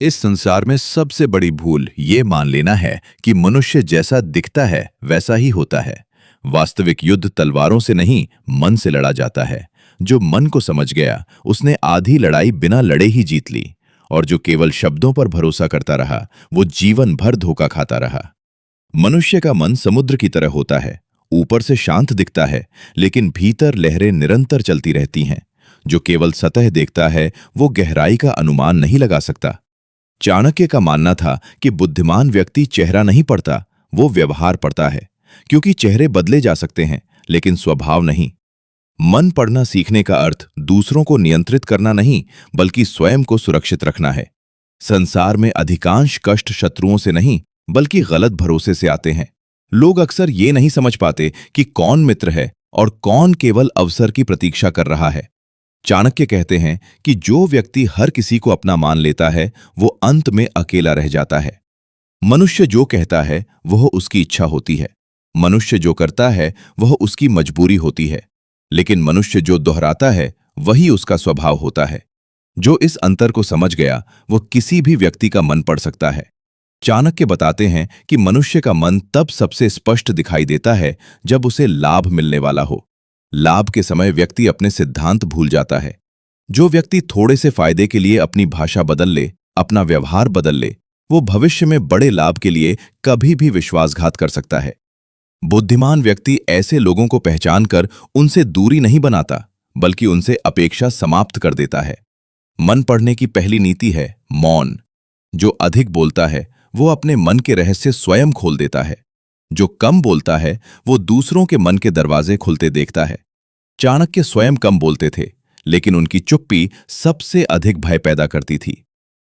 इस संसार में सबसे बड़ी भूल ये मान लेना है कि मनुष्य जैसा दिखता है वैसा ही होता है। वास्तविक युद्ध तलवारों से नहीं, मन से लड़ा जाता है। जो मन को समझ गया उसने आधी लड़ाई बिना लड़े ही जीत ली, और जो केवल शब्दों पर भरोसा करता रहा वो जीवन भर धोखा खाता रहा। मनुष्य का मन समुद्र की तरह होता है, ऊपर से शांत दिखता है लेकिन भीतर लहरें निरंतर चलती रहती हैं। जो केवल सतह देखता है वो गहराई का अनुमान नहीं लगा सकता। चाणक्य का मानना था कि बुद्धिमान व्यक्ति चेहरा नहीं पढ़ता, वो व्यवहार पढ़ता है, क्योंकि चेहरे बदले जा सकते हैं लेकिन स्वभाव नहीं। मन पढ़ना सीखने का अर्थ दूसरों को नियंत्रित करना नहीं बल्कि स्वयं को सुरक्षित रखना है। संसार में अधिकांश कष्ट शत्रुओं से नहीं बल्कि गलत भरोसे से आते हैं। लोग अक्सर ये नहीं समझ पाते कि कौन मित्र है और कौन केवल अवसर की प्रतीक्षा कर रहा है। चाणक्य कहते हैं कि जो व्यक्ति हर किसी को अपना मान लेता है वो अंत में अकेला रह जाता है। मनुष्य जो कहता है वह उसकी इच्छा होती है, मनुष्य जो करता है वह उसकी मजबूरी होती है, लेकिन मनुष्य जो दोहराता है वही उसका स्वभाव होता है। जो इस अंतर को समझ गया वह किसी भी व्यक्ति का मन पढ़ सकता है। चाणक्य बताते हैं कि मनुष्य का मन तब सबसे स्पष्ट दिखाई देता है जब उसे लाभ मिलने वाला हो। लाभ के समय व्यक्ति अपने सिद्धांत भूल जाता है। जो व्यक्ति थोड़े से फायदे के लिए अपनी भाषा बदल ले, अपना व्यवहार बदल ले, वो भविष्य में बड़े लाभ के लिए कभी भी विश्वासघात कर सकता है। बुद्धिमान व्यक्ति ऐसे लोगों को पहचान कर उनसे दूरी नहीं बनाता बल्कि उनसे अपेक्षा समाप्त कर देता है। मन पढ़ने की पहली नीति है मौन। जो अधिक बोलता है वो अपने मन के रहस्य स्वयं खोल देता है। जो कम बोलता है वो दूसरों के मन के दरवाजे खुलते देखता है। चाणक्य स्वयं कम बोलते थे लेकिन उनकी चुप्पी सबसे अधिक भय पैदा करती थी,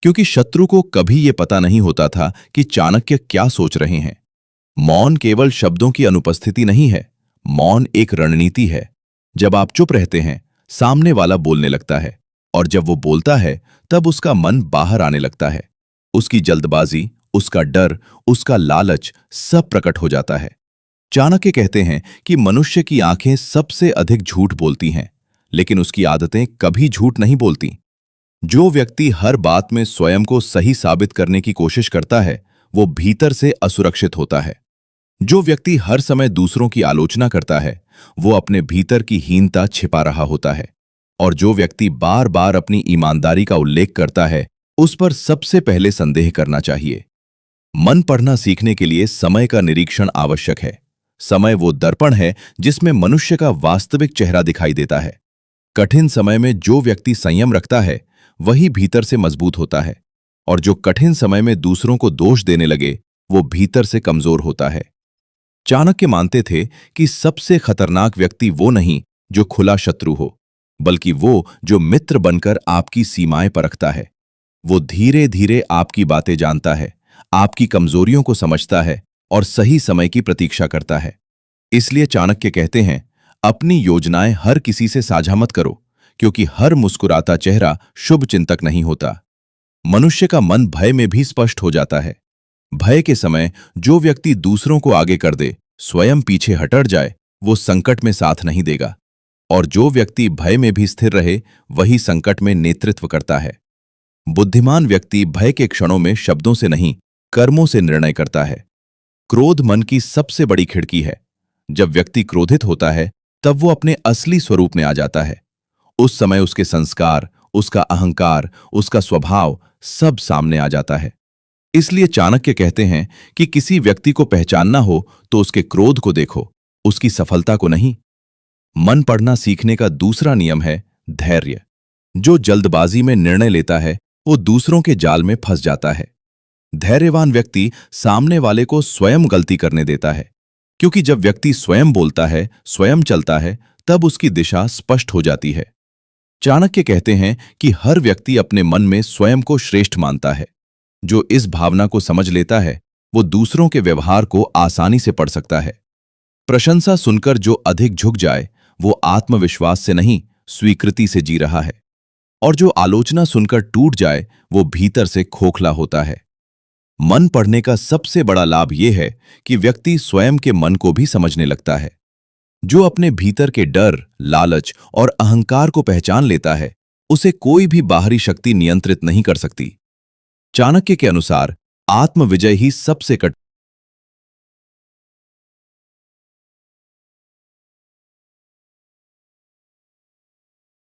क्योंकि शत्रु को कभी ये पता नहीं होता था कि चाणक्य क्या सोच रहे हैं। मौन केवल शब्दों की अनुपस्थिति नहीं है, मौन एक रणनीति है। जब आप चुप रहते हैं सामने वाला बोलने लगता है, और जब वो बोलता है तब उसका मन बाहर आने लगता है। उसकी जल्दबाजी, उसका डर, उसका लालच सब प्रकट हो जाता है। चाणक्य कहते हैं कि मनुष्य की आंखें सबसे अधिक झूठ बोलती हैं लेकिन उसकी आदतें कभी झूठ नहीं बोलती। जो व्यक्ति हर बात में स्वयं को सही साबित करने की कोशिश करता है वो भीतर से असुरक्षित होता है। जो व्यक्ति हर समय दूसरों की आलोचना करता है वो अपने भीतर की हीनता छिपा रहा होता है। और जो व्यक्ति बार बार अपनी ईमानदारी का उल्लेख करता है उस पर सबसे पहले संदेह करना चाहिए। मन पढ़ना सीखने के लिए समय का निरीक्षण आवश्यक है। समय वो दर्पण है जिसमें मनुष्य का वास्तविक चेहरा दिखाई देता है। कठिन समय में जो व्यक्ति संयम रखता है वही भीतर से मजबूत होता है, और जो कठिन समय में दूसरों को दोष देने लगे वो भीतर से कमजोर होता है। चाणक्य मानते थे कि सबसे खतरनाक व्यक्ति वो नहीं जो खुला शत्रु हो, बल्कि वो जो मित्र बनकर आपकी सीमाएं परखता है। वो धीरे धीरे आपकी बातें जानता है, आपकी कमजोरियों को समझता है और सही समय की प्रतीक्षा करता है। इसलिए चाणक्य कहते हैं, अपनी योजनाएं हर किसी से साझा मत करो, क्योंकि हर मुस्कुराता चेहरा शुभ चिंतक नहीं होता। मनुष्य का मन भय में भी स्पष्ट हो जाता है। भय के समय जो व्यक्ति दूसरों को आगे कर दे, स्वयं पीछे हट जाए, वो संकट में साथ नहीं देगा। और जो व्यक्ति भय में भी स्थिर रहे वही संकट में नेतृत्व करता है। बुद्धिमान व्यक्ति भय के क्षणों में शब्दों से नहीं, कर्मों से निर्णय करता है। क्रोध मन की सबसे बड़ी खिड़की है। जब व्यक्ति क्रोधित होता है तब वो अपने असली स्वरूप में आ जाता है। उस समय उसके संस्कार, उसका अहंकार, उसका स्वभाव सब सामने आ जाता है। इसलिए चाणक्य कहते हैं कि किसी व्यक्ति को पहचानना हो तो उसके क्रोध को देखो, उसकी सफलता को नहीं। मन पढ़ना सीखने का दूसरा नियम है धैर्य। जो जल्दबाजी में निर्णय लेता है वो दूसरों के जाल में फंस जाता है। धैर्यवान व्यक्ति सामने वाले को स्वयं गलती करने देता है, क्योंकि जब व्यक्ति स्वयं बोलता है, स्वयं चलता है, तब उसकी दिशा स्पष्ट हो जाती है। चाणक्य कहते हैं कि हर व्यक्ति अपने मन में स्वयं को श्रेष्ठ मानता है। जो इस भावना को समझ लेता है वो दूसरों के व्यवहार को आसानी से पढ़ सकता है। प्रशंसा सुनकर जो अधिक झुक जाए वो आत्मविश्वास से नहीं, स्वीकृति से जी रहा है। और जो आलोचना सुनकर टूट जाए वो भीतर से खोखला होता है। मन पढ़ने का सबसे बड़ा लाभ यह है कि व्यक्ति स्वयं के मन को भी समझने लगता है। जो अपने भीतर के डर, लालच और अहंकार को पहचान लेता है उसे कोई भी बाहरी शक्ति नियंत्रित नहीं कर सकती। चाणक्य के अनुसार आत्मविजय ही सबसे कठिन